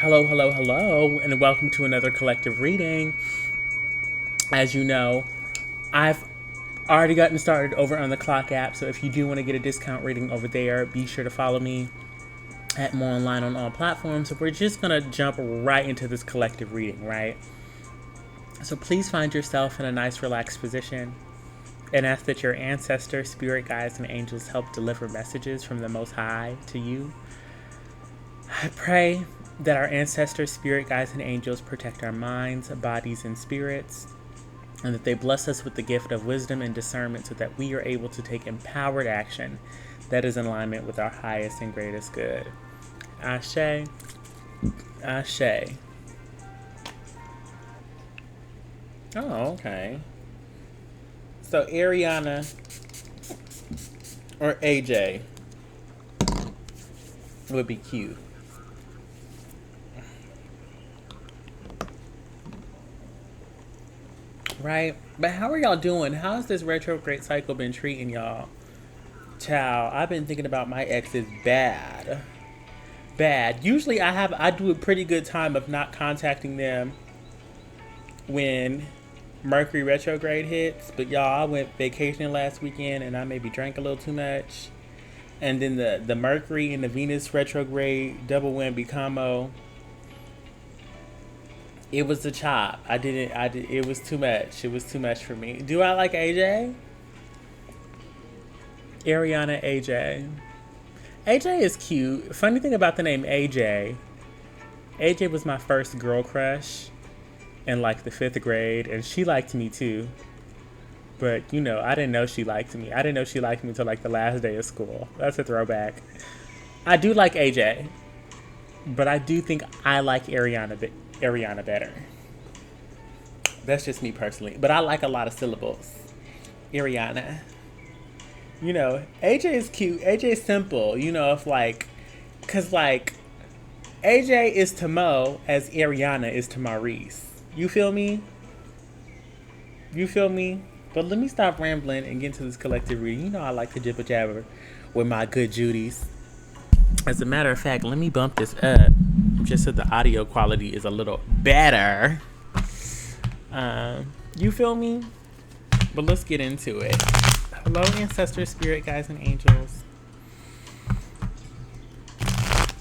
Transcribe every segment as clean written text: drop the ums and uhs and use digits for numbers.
Hello, hello, hello, and welcome to another collective reading. As you know, I've already gotten started over on the Clock app, so if you do want to get a discount reading over there, be sure to follow me at More Online on all platforms. So we're just going to jump right into this collective reading, right? So please find yourself in a nice, relaxed position and ask that your ancestors, spirit guides, and angels help deliver messages from the Most High to you. I pray that our ancestors, spirit guides, and angels protect our minds, bodies, and spirits, and that they bless us with the gift of wisdom and discernment so that we are able to take empowered action that is in alignment with our highest and greatest good. Ashe, Ashe. Oh, okay. So Ariana or AJ would be cute. Right? But how are y'all doing? How's this retrograde cycle been treating y'all? Child, I've been thinking about my exes bad. Bad. Usually I do a pretty good time of not contacting them when Mercury retrograde hits. But y'all, I went vacationing last weekend and I maybe drank a little too much. And then the Mercury and the Venus retrograde double whammy combo. It was the chop. It was too much. It was too much for me. Do I like AJ? Ariana AJ. AJ is cute. Funny thing about the name AJ. AJ was my first girl crush in like the 5th grade, and she liked me too. But I didn't know she liked me. I didn't know she liked me until like the last day of school. That's a throwback. I do like AJ, but I do think I like Ariana better. That's just me personally. But I like a lot of syllables. Ariana. AJ is cute. AJ is simple. If cause AJ is to Mo as Ariana is to Maurice. You feel me? You feel me? But let me stop rambling and get into this collective reading. I like to jibber jabber with my good Judies. As a matter of fact, let me bump this up just so the audio quality is a little better. You feel me? But let's get into it. Hello, ancestors, spirit guides, and angels.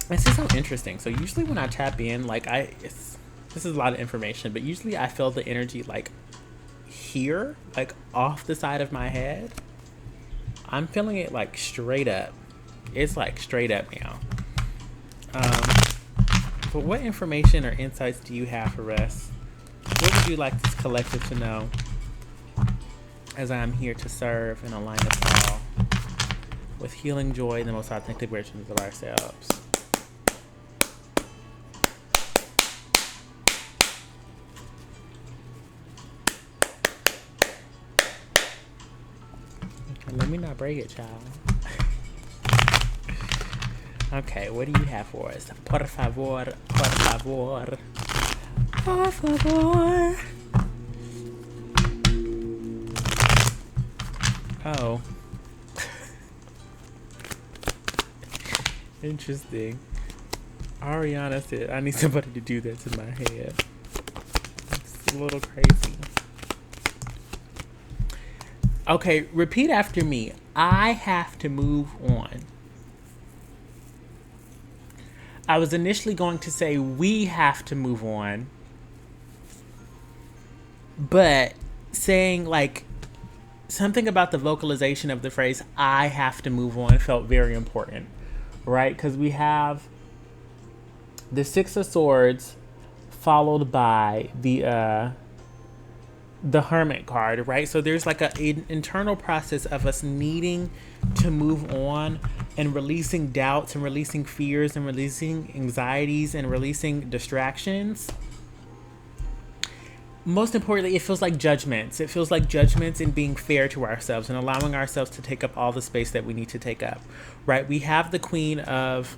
This is so interesting. So usually when I tap in, this is a lot of information, but usually I feel the energy like here, like off the side of my head. I'm feeling it like straight up. It's like straight up now. But what information or insights do you have for us? What would you like this collective to know? As I am here to serve and align us all with healing joy and the most authentic versions of ourselves. Let me not break it, child. Okay, what do you have for us? Por favor, por favor. Por favor. Oh. Interesting. Ariana said, I need somebody to do that to my head. It's a little crazy. Okay, repeat after me. I have to move on. I was initially going to say we have to move on. But saying something about the vocalization of the phrase I have to move on felt very important, right? Because we have the Six of Swords followed by the Hermit card, right? So there's like an internal process of us needing to move on and releasing doubts and releasing fears and releasing anxieties and releasing distractions. Most importantly, it feels like judgments. It feels like judgments and being fair to ourselves and allowing ourselves to take up all the space that we need to take up, right? We have the Queen of...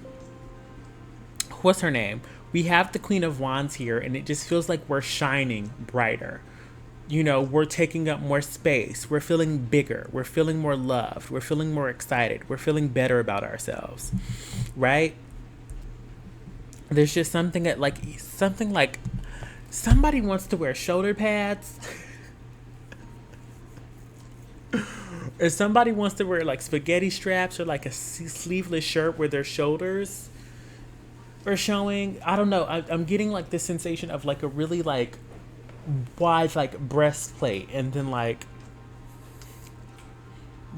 What's her name? We have the Queen of Wands here, and it just feels like we're shining brighter. We're taking up more space. We're feeling bigger. We're feeling more loved. We're feeling more excited. We're feeling better about ourselves, right? There's just something that like somebody wants to wear shoulder pads. Or somebody wants to wear like spaghetti straps or like a sleeveless shirt where their shoulders are showing. I don't know. I'm getting like this sensation of like a really like wide like breastplate, and then like,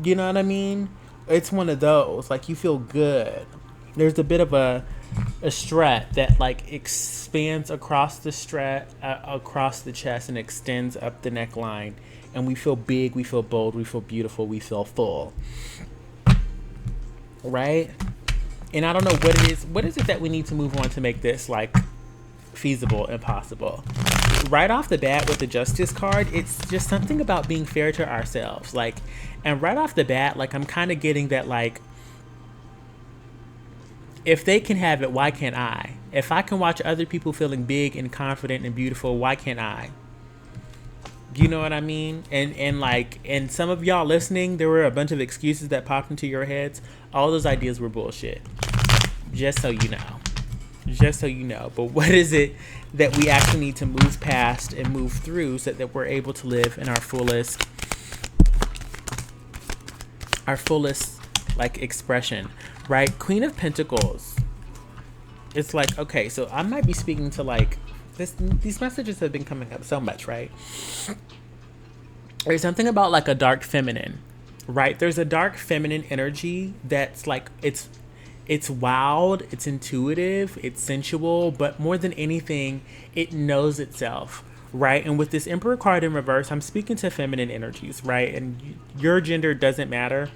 you know what I mean? It's one of those. Like you feel good. There's a bit of a strap that like expands across the strap, across the chest, and extends up the neckline, and we feel big, we feel bold, we feel beautiful, we feel full, right? And I don't know what is it that we need to move on to make this like feasible and possible. Right off the bat with the justice card, it's just something about being fair to ourselves, like, and right off the bat, like I'm kind of getting that like, if they can have it, why can't I? If I can watch other people feeling big and confident and beautiful, why can't I? You know what I mean? And some of y'all listening, there were a bunch of excuses that popped into your heads. All those ideas were bullshit. Just so you know. Just so you know. But what is it that we actually need to move past and move through so that we're able to live in our fullest like expression, right? Queen of Pentacles. It's like, okay, so I might be speaking to like this. These messages have been coming up so much, right? There's something about like a dark feminine, right? There's a dark feminine energy that's like it's wild, it's intuitive, it's sensual, but more than anything, it knows itself, right? And with this Emperor card in reverse, I'm speaking to feminine energies, right? And your gender doesn't matter.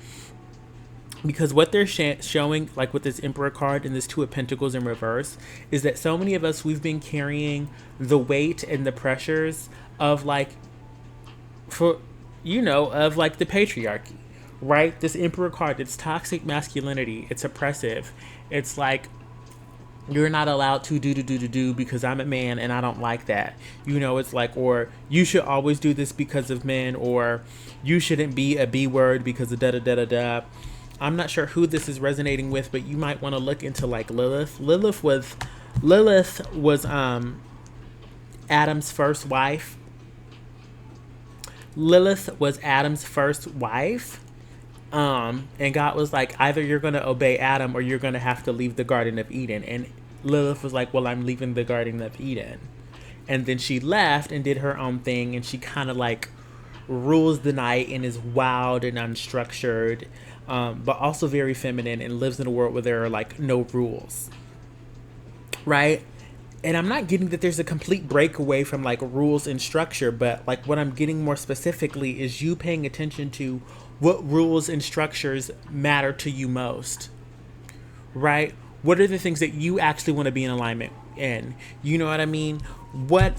Because what they're showing, like with this Emperor card and this Two of Pentacles in reverse, is that so many of us, we've been carrying the weight and the pressures of like, of like the patriarchy, right? This Emperor card, it's toxic masculinity, it's oppressive. It's like, you're not allowed to do because I'm a man and I don't like that. It's like, or you should always do this because of men, or you shouldn't be a B word because of da-da-da-da-da. I'm not sure who this is resonating with, but you might want to look into like Lilith. Lilith was Adam's first wife. Lilith was Adam's first wife. And God was like, either you're going to obey Adam or you're going to have to leave the Garden of Eden. And Lilith was like, well, I'm leaving the Garden of Eden. And then she left and did her own thing, and she kind of like rules the night and is wild and unstructured, but also very feminine, and lives in a world where there are like no rules, right? And I'm not getting that there's a complete breakaway from like rules and structure, but like what I'm getting more specifically is you paying attention to what rules and structures matter to you most, right? What are the things that you actually want to be in alignment in? You know what I mean? What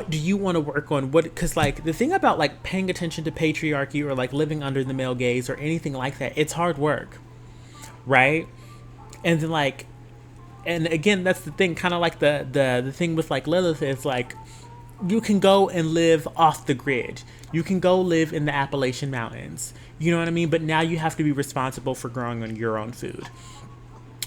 do you want to work on? Because like the thing about like paying attention to patriarchy or like living under the male gaze or anything like that, it's hard work, right? And then like, and again, that's the thing, kind of like the thing with like Lilith is like, you can go and live off the grid. You can go live in the Appalachian Mountains. You know what I mean? But now you have to be responsible for growing on your own food.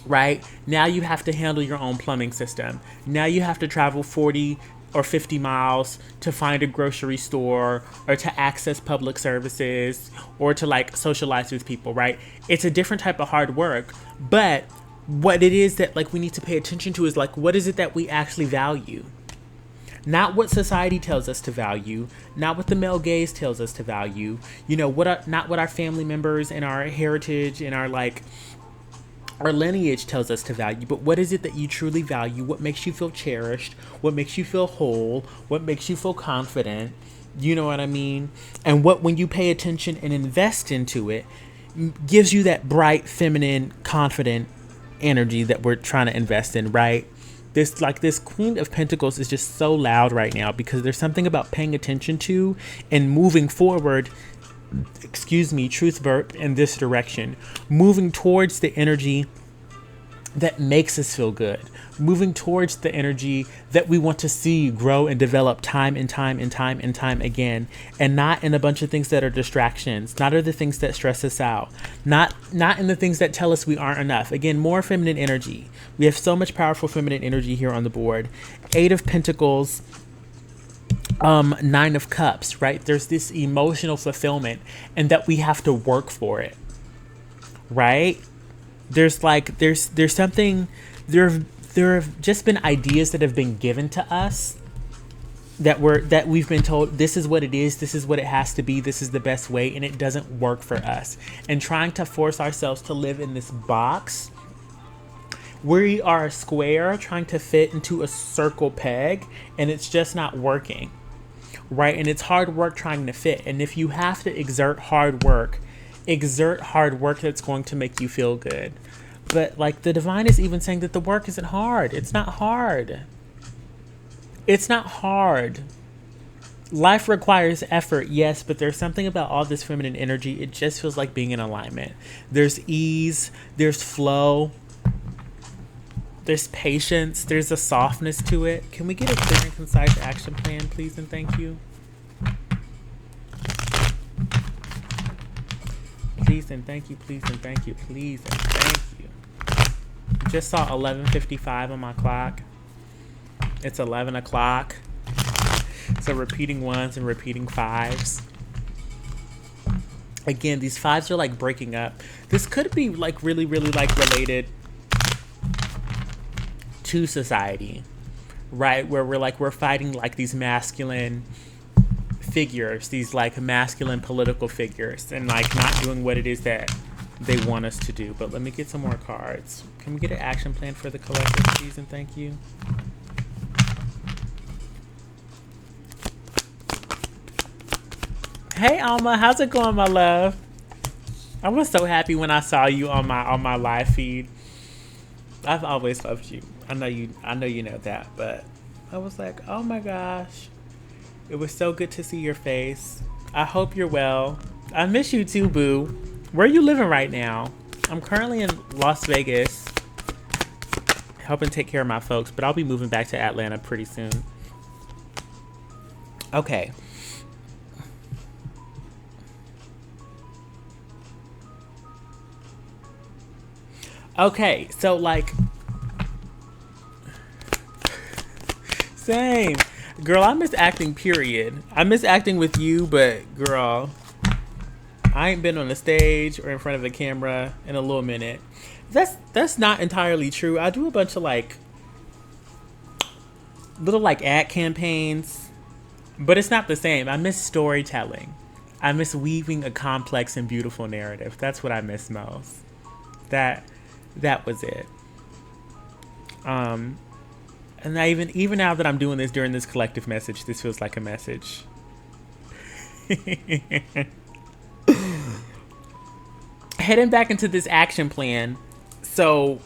Right? Now you have to handle your own plumbing system. Now you have to travel 40 or 50 miles to find a grocery store or to access public services or to like socialize with people, right? It's a different type of hard work. But what it is that like we need to pay attention to is like, what is it that we actually value? Not what society tells us to value, not what the male gaze tells us to value, not what our family members and our heritage and our like our lineage tells us to value, but what is it that you truly value? What makes you feel cherished? What makes you feel whole? What makes you feel confident? You know what I mean? And what, when you pay attention and invest into it, gives you that bright, feminine, confident energy that we're trying to invest in, right? This Queen of Pentacles is just so loud right now because there's something about paying attention to and moving forward, truth burp, in this direction, moving towards the energy that makes us feel good, moving towards the energy that we want to see grow and develop time and time and time and time again, and not in a bunch of things that are distractions, not are the things that stress us out, not in the things that tell us we aren't enough. Again, more feminine energy. We have so much powerful feminine energy here on the board. 8 of Pentacles, 9 of Cups, right? There's this emotional fulfillment and that we have to work for it, right? There's something, there have just been ideas that have been given to us that we've been told this is what it is, this is what it has to be, this is the best way, and it doesn't work for us. And trying to force ourselves to live in this box, we are a square trying to fit into a circle peg, and it's just not working, right? And it's hard work trying to fit. And if you have to exert hard work that's going to make you feel good. But like the divine is even saying that the work isn't hard. It's not hard. It's not hard. Life requires effort, yes, but there's something about all this feminine energy. It just feels like being in alignment. There's ease, there's flow, there's patience, there's a softness to it. Can we get a clear and concise action plan, please and thank you? Please and thank you, please and thank you, please and thank you. Just saw 11:55 on my clock. It's 11 o'clock. So repeating ones and repeating fives. Again, these fives are like breaking up. This could be like really, really like related to society, right? Where we're fighting like these masculine figures, these like masculine political figures, and like not doing what it is that they want us to do. But let me get some more cards. Can we get an action plan for the collective, please and thank you? Hey Alma, how's it going, my love? I was so happy when I saw you on my live feed. I've always loved you. I know you know that, but I was like, oh my gosh. It was so good to see your face. I hope you're well. I miss you too, boo. Where are you living right now? I'm currently in Las Vegas, helping take care of my folks, but I'll be moving back to Atlanta pretty soon. Okay. Okay, so like, same. Girl, I miss acting, period. I miss acting with you, but girl, I ain't been on the stage or in front of a camera in a little minute. That's not entirely true. I do a bunch of like little like ad campaigns, but it's not the same. I miss storytelling. I miss weaving a complex and beautiful narrative. That's what I miss most. That was it. And even now that I'm doing this during this collective message, this feels like a message. Heading back into this action plan. So,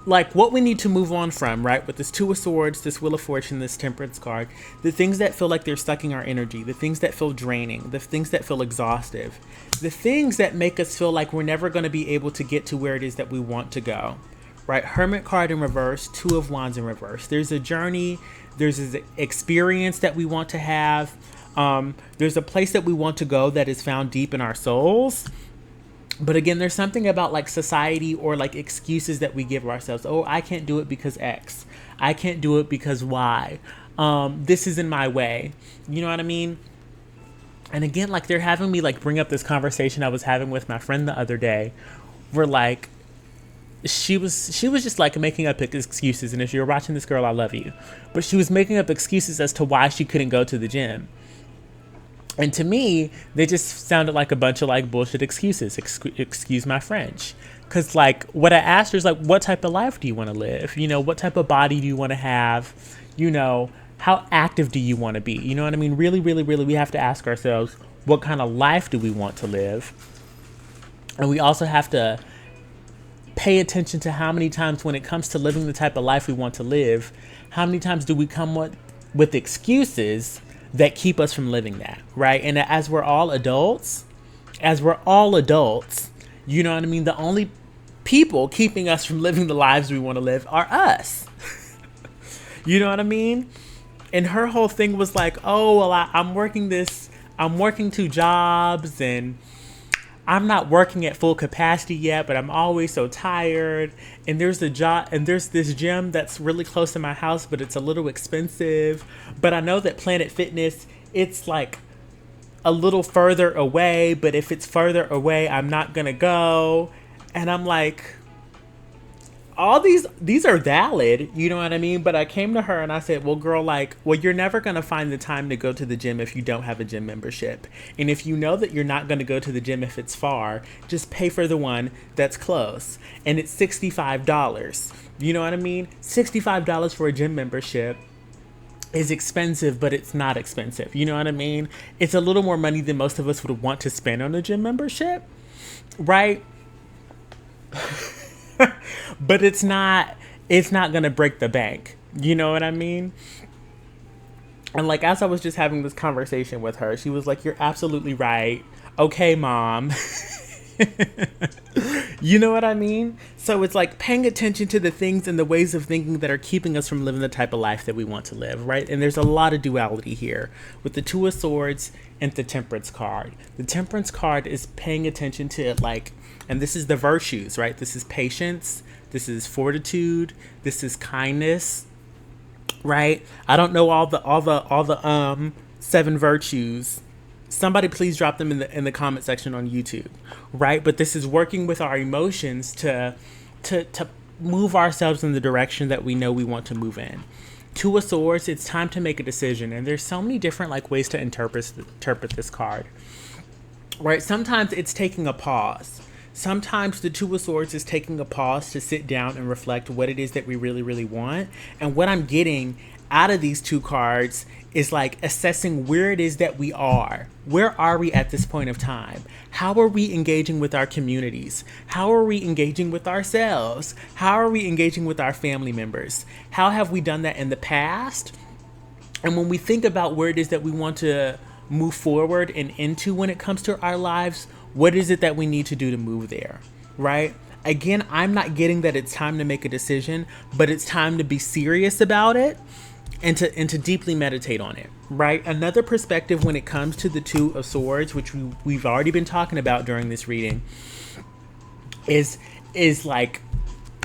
like what we need to move on from, right? With this 2 of Swords, this Wheel of Fortune, this Temperance card, the things that feel like they're sucking our energy, the things that feel draining, the things that feel exhaustive, the things that make us feel like we're never going to be able to get to where it is that we want to go, right? Hermit card in reverse, 2 of Wands in reverse. There's a journey, there's an experience that we want to have. There's a place that we want to go that is found deep in our souls. But again, there's something about like society or like excuses that we give ourselves. Oh, I can't do it because X. I can't do it because Y. This is in my way. You know what I mean? And again, like they're having me like bring up this conversation I was having with my friend the other day, where like she was just like making up excuses. And if you're watching this, girl, I love you. But she was making up excuses as to why she couldn't go to the gym. And to me, they just sounded like a bunch of like bullshit excuses. Excuse my French. Because like what I asked her is like, what type of life do you want to live? You know, what type of body do you want to have? You know, how active do you want to be? You know what I mean? Really, really, really, we have to ask ourselves, what kind of life do we want to live? And we also have to pay attention to how many times when it comes to living the type of life we want to live, how many times do we come with excuses that keep us from living that, right? And as we're all adults, you know what I mean? The only people keeping us from living the lives we want to live are us. You know what I mean? And her whole thing was like, oh, well, I'm working 2 jobs and I'm not working at full capacity yet, but I'm always so tired. And there's this gym that's really close to my house, but it's a little expensive. But I know that Planet Fitness, it's like a little further away, but if it's further away, I'm not gonna go. And I'm like, all these are valid, you know what I mean? But I came to her and I said, well, girl, you're never going to find the time to go to the gym if you don't have a gym membership. And if you know that you're not going to go to the gym if it's far, just pay for the one that's close. And it's $65. You know what I mean? $65 for a gym membership is expensive, but it's not expensive. You know what I mean? It's a little more money than most of us would want to spend on a gym membership, right? But it's not gonna break the bank. You know what I mean? And like, as I was just having this conversation with her, she was like, you're absolutely right. Okay, mom. You know what I mean? So it's like paying attention to the things and the ways of thinking that are keeping us from living the type of life that we want to live, right? And there's a lot of duality here with the 2 of Swords and the Temperance card. The Temperance card is paying attention to like, and this is the virtues, right? This is patience. This is fortitude. This is kindness, right? I don't know all the 7 virtues. Somebody please drop them in the comment section on YouTube, right? But this is working with our emotions to move ourselves in the direction that we know we want to move in. 2 of Swords, it's time to make a decision. And there's so many different like ways to interpret this card, right? Sometimes it's taking a pause. Sometimes the 2 of Swords is taking a pause to sit down and reflect what it is that we really, really want. And what I'm getting out of these 2 cards is like assessing where it is that we are. Where are we at this point of time? How are we engaging with our communities? How are we engaging with ourselves? How are we engaging with our family members? How have we done that in the past? And when we think about where it is that we want to move forward and into when it comes to our lives, what is it that we need to do to move there, right? Again, I'm not getting that it's time to make a decision, but it's time to be serious about it and to deeply meditate on it, right? Another perspective when it comes to the 2 of Swords, which we've already been talking about during this reading, is like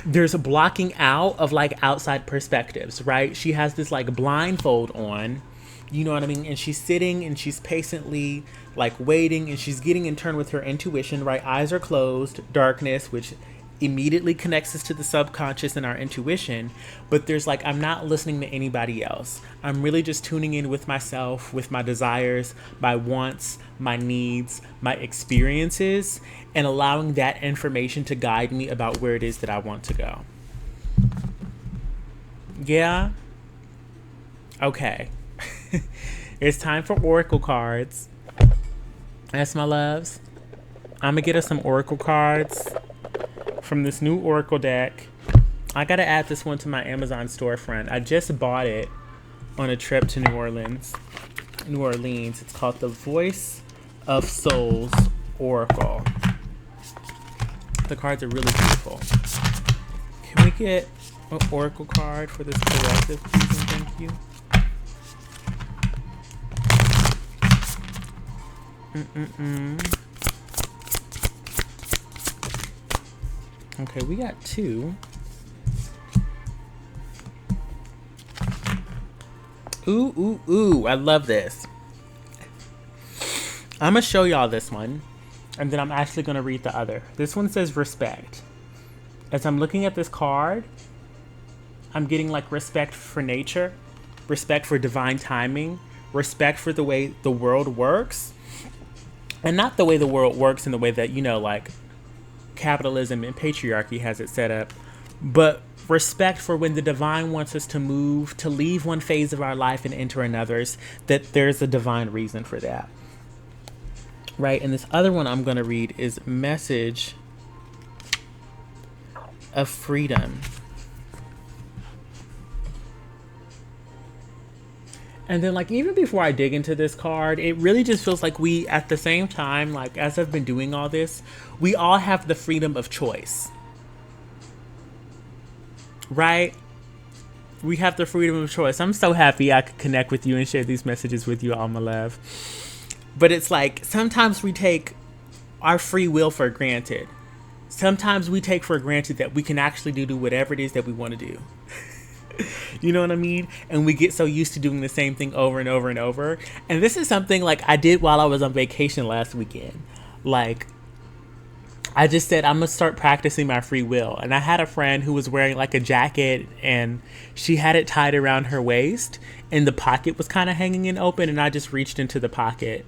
there's a blocking out of like outside perspectives, right? She has this like blindfold on, you know what I mean? And she's sitting and she's patiently like waiting and she's getting in turn with her intuition, right? Eyes are closed, darkness, which immediately connects us to the subconscious and our intuition. But there's like, I'm not listening to anybody else. I'm really just tuning in with myself, with my desires, my wants, my needs, my experiences, and allowing that information to guide me about where it is that I want to go. Yeah? Okay. It's time for Oracle cards. That's my loves. I'm gonna get us some Oracle cards from this new Oracle deck. I gotta add this one to my Amazon storefront. I just bought it on a trip to New Orleans. It's called the Voice of Souls Oracle. The cards are really beautiful. Can we get an Oracle card for this collective, please and thank you? Okay, we got 2. Ooh, I love this. I'm gonna show y'all this one, and then I'm actually gonna read the other. This one says respect. As I'm looking at this card, I'm getting like respect for nature, respect for divine timing, respect for the way the world works. And not the way the world works in the way that, you know, like capitalism and patriarchy has it set up, but respect for when the divine wants us to move, to leave one phase of our life and enter another's, that there's a divine reason for that. Right? And this other one I'm going to read is Message of Freedom. And then, like, even before I dig into this card, it really just feels like we, at the same time, like, as I've been doing all this, we all have the freedom of choice, right? We have the freedom of choice. I'm so happy I could connect with you and share these messages with you, all my love. But it's like sometimes we take our free will for granted. Sometimes we take for granted that we can actually do whatever it is that we want to do. You know what I mean? And we get so used to doing the same thing over and over and over. And this is something like I did while I was on vacation last weekend. Like, I just said, I'm going to start practicing my free will. And I had a friend who was wearing like a jacket and she had it tied around her waist and the pocket was kind of hanging in open. And I just reached into the pocket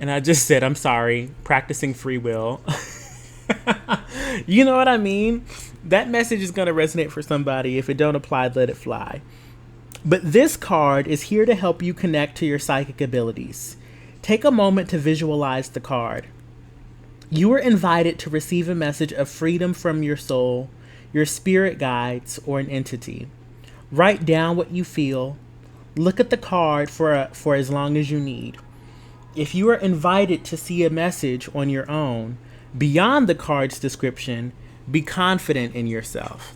and I just said, I'm sorry, practicing free will. You know what I mean? That message is going to resonate for somebody. If it don't apply, let it fly. But this card is here to help you connect to your psychic abilities. Take a moment to visualize the card. You are invited to receive a message of freedom from your soul, your spirit guides, or an entity. Write down what you feel. Look at the card for as long as you need. If you are invited to see a message on your own, beyond the card's description, be confident in yourself.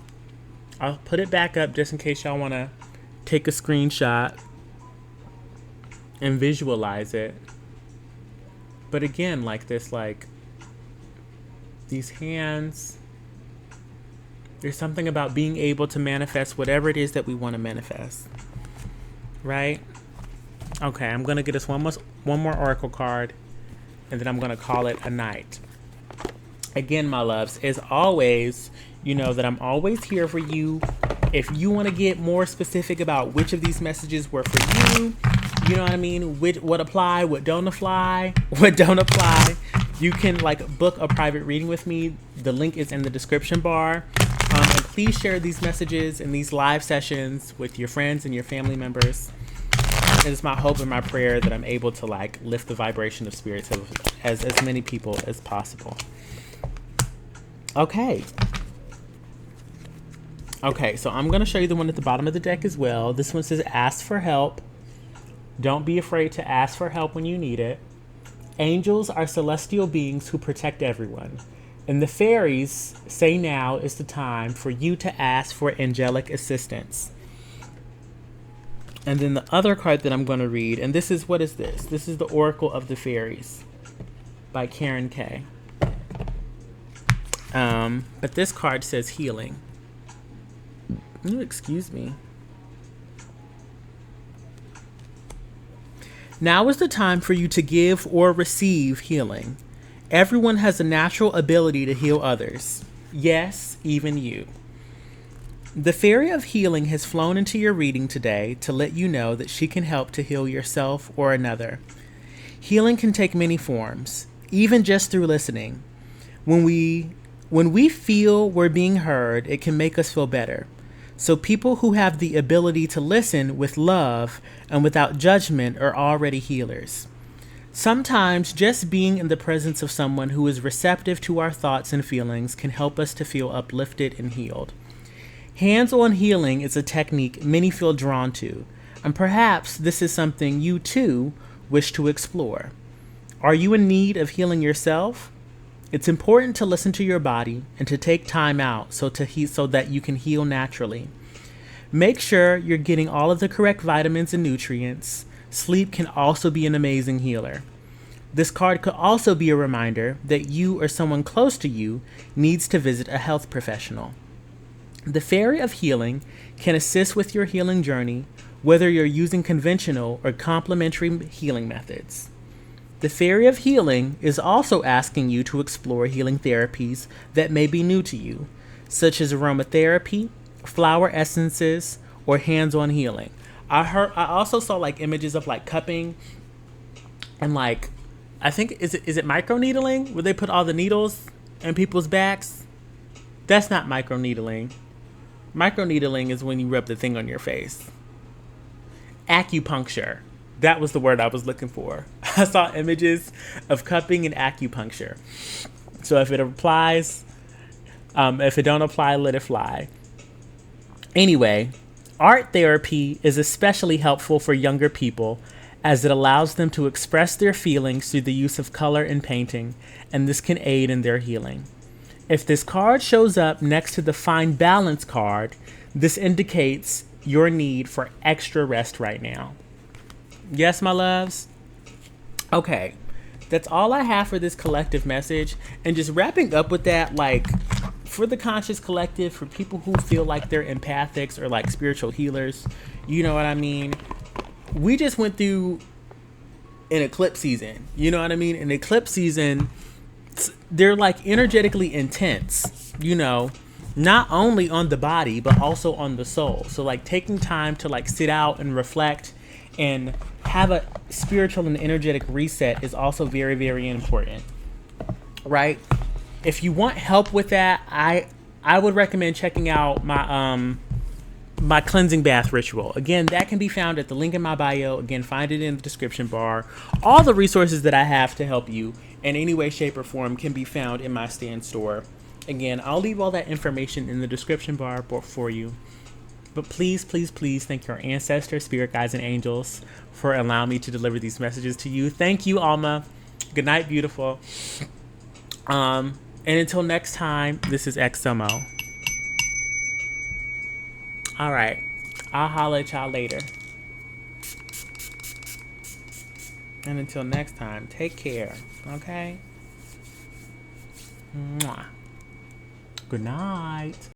I'll put it back up just in case y'all want to take a screenshot and visualize it. But again, like this, like these hands, there's something about being able to manifest whatever it is that we want to manifest, right? Okay, I'm going to get us one more oracle card, and then I'm going to call it a night. Again, my loves, as always, you know that I'm always here for you. If you want to get more specific about which of these messages were for you, you know what I mean? What apply, what don't apply, you can like book a private reading with me. The link is in the description bar. And please share these messages and these live sessions with your friends and your family members. It is my hope and my prayer that I'm able to like lift the vibration of spirits as many people as possible. Okay, so I'm going to show you the one at the bottom of the deck as well. This one says, ask for help. Don't be afraid to ask for help when you need it. Angels are celestial beings who protect everyone. And the fairies say now is the time for you to ask for angelic assistance. And then the other card that I'm going to read, and this is, what is this? This is the Oracle of the Fairies by Karen K. But this card says healing. Excuse me. Now is the time for you to give or receive healing. Everyone has a natural ability to heal others. Yes, even you. The Fairy of Healing has flown into your reading today to let you know that she can help to heal yourself or another. Healing can take many forms, even just through listening. When we feel we're being heard, it can make us feel better. So people who have the ability to listen with love and without judgment are already healers. Sometimes just being in the presence of someone who is receptive to our thoughts and feelings can help us to feel uplifted and healed. Hands-on healing is a technique many feel drawn to, and perhaps this is something you too wish to explore. Are you in need of healing yourself? It's important to listen to your body and to take time out so that you can heal naturally. Make sure you're getting all of the correct vitamins and nutrients. Sleep can also be an amazing healer. This card could also be a reminder that you or someone close to you needs to visit a health professional. The Fairy of Healing can assist with your healing journey, whether you're using conventional or complementary healing methods. The Fairy of Healing is also asking you to explore healing therapies that may be new to you, such as aromatherapy, flower essences, or hands-on healing. I also saw like images of like cupping and like, I think, is it microneedling where they put all the needles in people's backs? That's not microneedling. Microneedling is when you rub the thing on your face. Acupuncture. That was the word I was looking for. I saw images of cupping and acupuncture. So if it applies, if it don't apply, let it fly. Anyway, art therapy is especially helpful for younger people as it allows them to express their feelings through the use of color and painting, and this can aid in their healing. If this card shows up next to the Find Balance card, This indicates your need for extra rest right now. Yes, my loves? Okay, that's all I have for this collective message. And just wrapping up with that, like, for the conscious collective, for people who feel like they're empathics or like spiritual healers, you know what I mean? We just went through an eclipse season. You know what I mean? An eclipse season, they're like energetically intense, you know, not only on the body, but also on the soul. So like taking time to like sit out and reflect and have a spiritual and energetic reset is also very, very important, right? If you want help with that, I would recommend checking out my cleansing bath ritual. Again, that can be found at the link in my bio. Again, find it in the description bar. All the resources that I have to help you in any way, shape, or form can be found in my stand store. Again, I'll leave all that information in the description bar for you. But please, please, please thank your ancestors, spirit guides, and angels for allowing me to deliver these messages to you. Thank you, Alma. Good night, beautiful. And until next time, this is XMO. All right. I'll holler at y'all later. And until next time, take care. Okay? Mwah. Good night.